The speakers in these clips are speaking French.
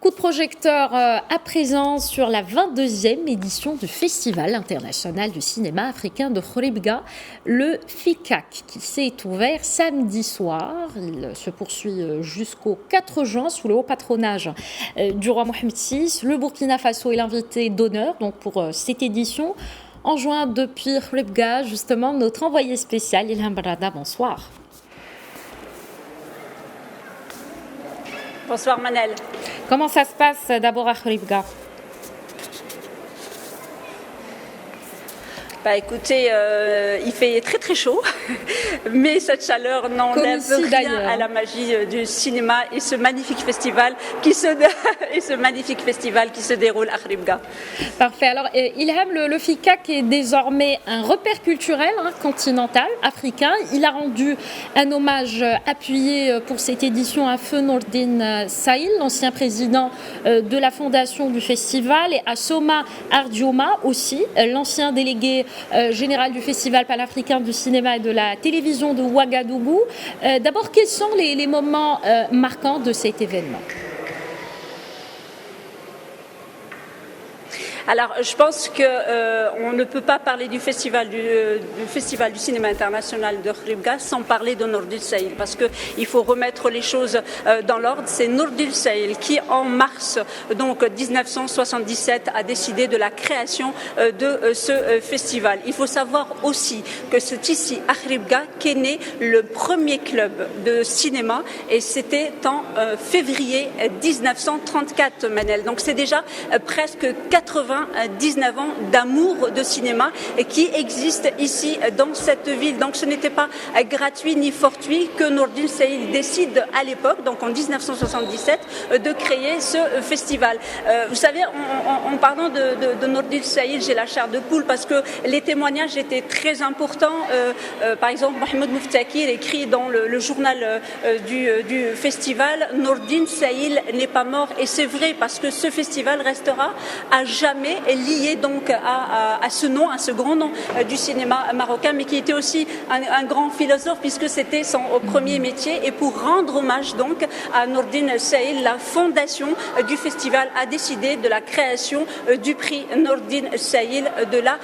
Coup de projecteur à présent sur la 22e édition du Festival international du cinéma africain de Khouribga, le FICAC, qui s'est ouvert samedi soir. Il se poursuit jusqu'au 4 juin sous le haut patronage du roi Mohamed VI. Le Burkina Faso est l'invité d'honneur donc pour cette édition. En juin depuis Khouribga, justement, notre envoyé spécial, Ilham Barada, bonsoir. Bonsoir Manel. Comment ça se passe d'abord à Khouribga? Bah écoutez, il fait très très chaud, mais cette chaleur n'enlève rien à la magie du cinéma et ce magnifique festival qui se déroule à Khouribga. Parfait. Alors Ilham, le FICAC est désormais un repère culturel continental, africain. Il a rendu un hommage appuyé pour cette édition à Feu Nordine Saïl, l'ancien président de la fondation du festival, et à Soma Ardioma aussi, l'ancien délégué général du Festival panafricain du cinéma et de la télévision de Ouagadougou. D'abord, quels sont les moments marquants de cet événement ? Alors, je pense qu'on ne peut pas parler du festival du cinéma international de Khouribga sans parler de Nordine Saïl, parce qu'il faut remettre les choses dans l'ordre. C'est Nordine Saïl qui, en mars 1977, a décidé de la création de ce festival. Il faut savoir aussi que c'est ici, à Khouribga, qu'est né le premier club de cinéma, et c'était en février 1934, Manel. Donc c'est déjà presque 19 ans d'amour de cinéma qui existe ici dans cette ville. Donc ce n'était pas gratuit ni fortuit que Nordine Saïl décide à l'époque, donc en 1977, de créer ce festival. Vous savez, en parlant de Nordine Saïl, j'ai la chair de poule parce que les témoignages étaient très importants. Par exemple, Mohamed Mouftaki écrit dans le journal du festival, Nordine Saïl n'est pas mort, et c'est vrai parce que ce festival restera à jamais lié donc à ce nom, à ce grand nom du cinéma marocain, mais qui était aussi un grand philosophe puisque c'était son premier métier. Et pour rendre hommage donc à Nordine Saïl, la fondation du festival a décidé de la création du prix Nordine Saïl de la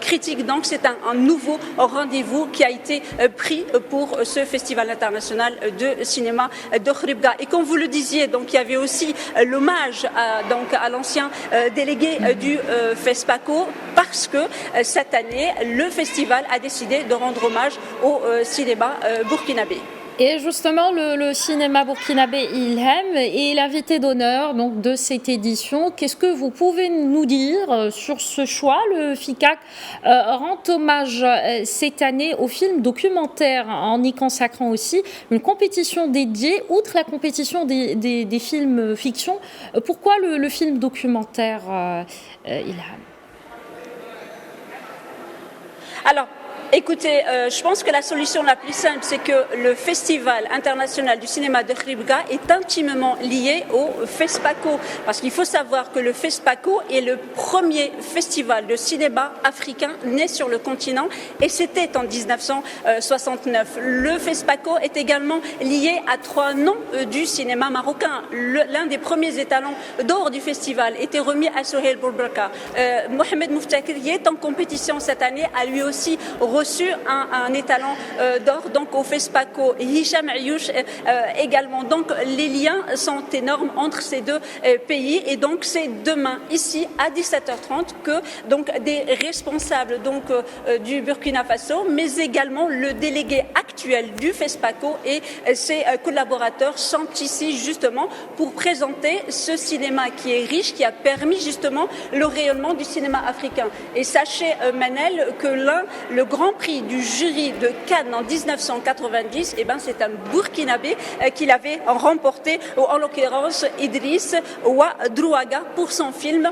critique. Donc c'est un nouveau rendez-vous qui a été pris pour ce festival international de cinéma de Khouribga. Et comme vous le disiez, donc il y avait aussi l'hommage à l'ancien délégué du FESPACO, parce que cette année, le festival a décidé de rendre hommage au cinéma burkinabé. Et justement, le cinéma burkinabé Ilham est l'invité d'honneur donc, de cette édition. Qu'est-ce que vous pouvez nous dire sur ce choix? Le FICAC rend hommage cette année au film documentaire en y consacrant aussi une compétition dédiée, outre la compétition des films fiction. Pourquoi le film documentaire Ilham? Alors, écoutez, je pense que la solution la plus simple, c'est que le Festival international du cinéma de Khouribga est intimement lié au FESPACO. Parce qu'il faut savoir que le FESPACO est le premier festival de cinéma africain né sur le continent, et c'était en 1969. Le FESPACO est également lié à 3 noms du cinéma marocain. L'un des premiers étalons d'or du festival était remis à Souheil Boubraka. Mohamed Mouftaki est en compétition cette année, a lui aussi reçu un étalon d'or donc au FESPACO. Hicham Ayouch également. Donc les liens sont énormes entre ces deux pays, et donc c'est demain ici à 17h30 que donc des responsables donc du Burkina Faso, mais également le délégué actuel du FESPACO et ses collaborateurs sont ici justement pour présenter ce cinéma qui est riche, qui a permis justement le rayonnement du cinéma africain. Et sachez Manel que le grand prix du jury de Cannes en 1990, c'est un Burkinabé qui l'avait remporté, en l'occurrence Idriss Ouadrouaga, pour son film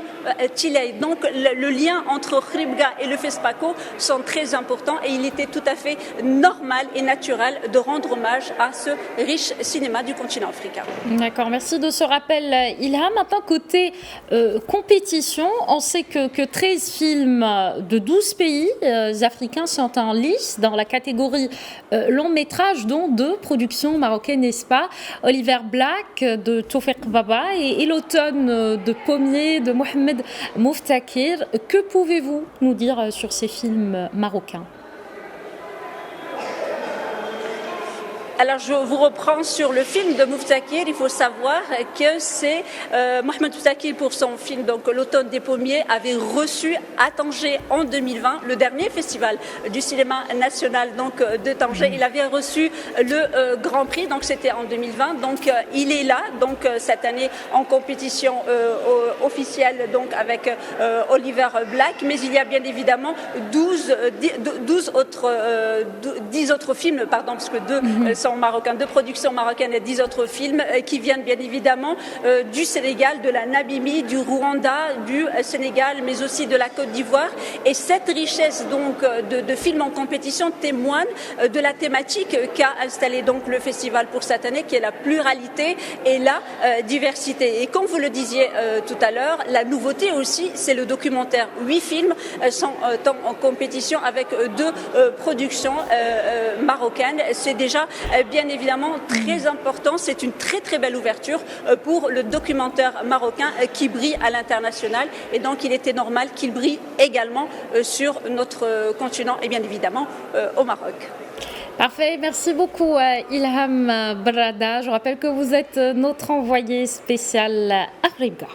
Tilei. Donc le lien entre Khouribga et le FESPACO sont très importants, et il était tout à fait normal et naturel de rendre hommage à ce riche cinéma du continent africain. D'accord, merci de ce rappel Ilham. Maintenant, côté compétition, on sait que 13 films de 12 pays africains sont sont en lice dans la catégorie long métrage, dont 2 productions marocaines, n'est-ce pas? Oliver Black de Tawfiq Baba et L'automne de Pommier de Mohamed Mouftakir. Que pouvez-vous nous dire sur ces films marocains? Alors, je vous reprends sur le film de Mouftakir. Il faut savoir que c'est Mohamed Mouftakir, pour son film donc L'automne des pommiers, avait reçu à Tanger en 2020 le dernier festival du cinéma national donc de Tanger. Il avait reçu le Grand Prix, donc c'était en 2020. Donc il est là, donc cette année en compétition officielle donc avec Oliver Black. Mais il y a bien évidemment 10 autres films, pardon, parce que 2 sont marocains, 2 productions marocaines et 10 autres films qui viennent bien évidemment du Sénégal, de la Namibie, du Rwanda, du Sénégal, mais aussi de la Côte d'Ivoire. Et cette richesse donc de films en compétition témoigne de la thématique qu'a installé donc le festival pour cette année, qui est la pluralité et la diversité. Et comme vous le disiez tout à l'heure, la nouveauté aussi, c'est le documentaire. 8 films sont en compétition avec 2 productions marocaines. C'est déjà bien évidemment très important. C'est une très très belle ouverture pour le documentaire marocain qui brille à l'international, et donc il était normal qu'il brille également sur notre continent et bien évidemment au Maroc. Parfait, merci beaucoup Ilham Brada. Je rappelle que vous êtes notre envoyé spécial à Africa.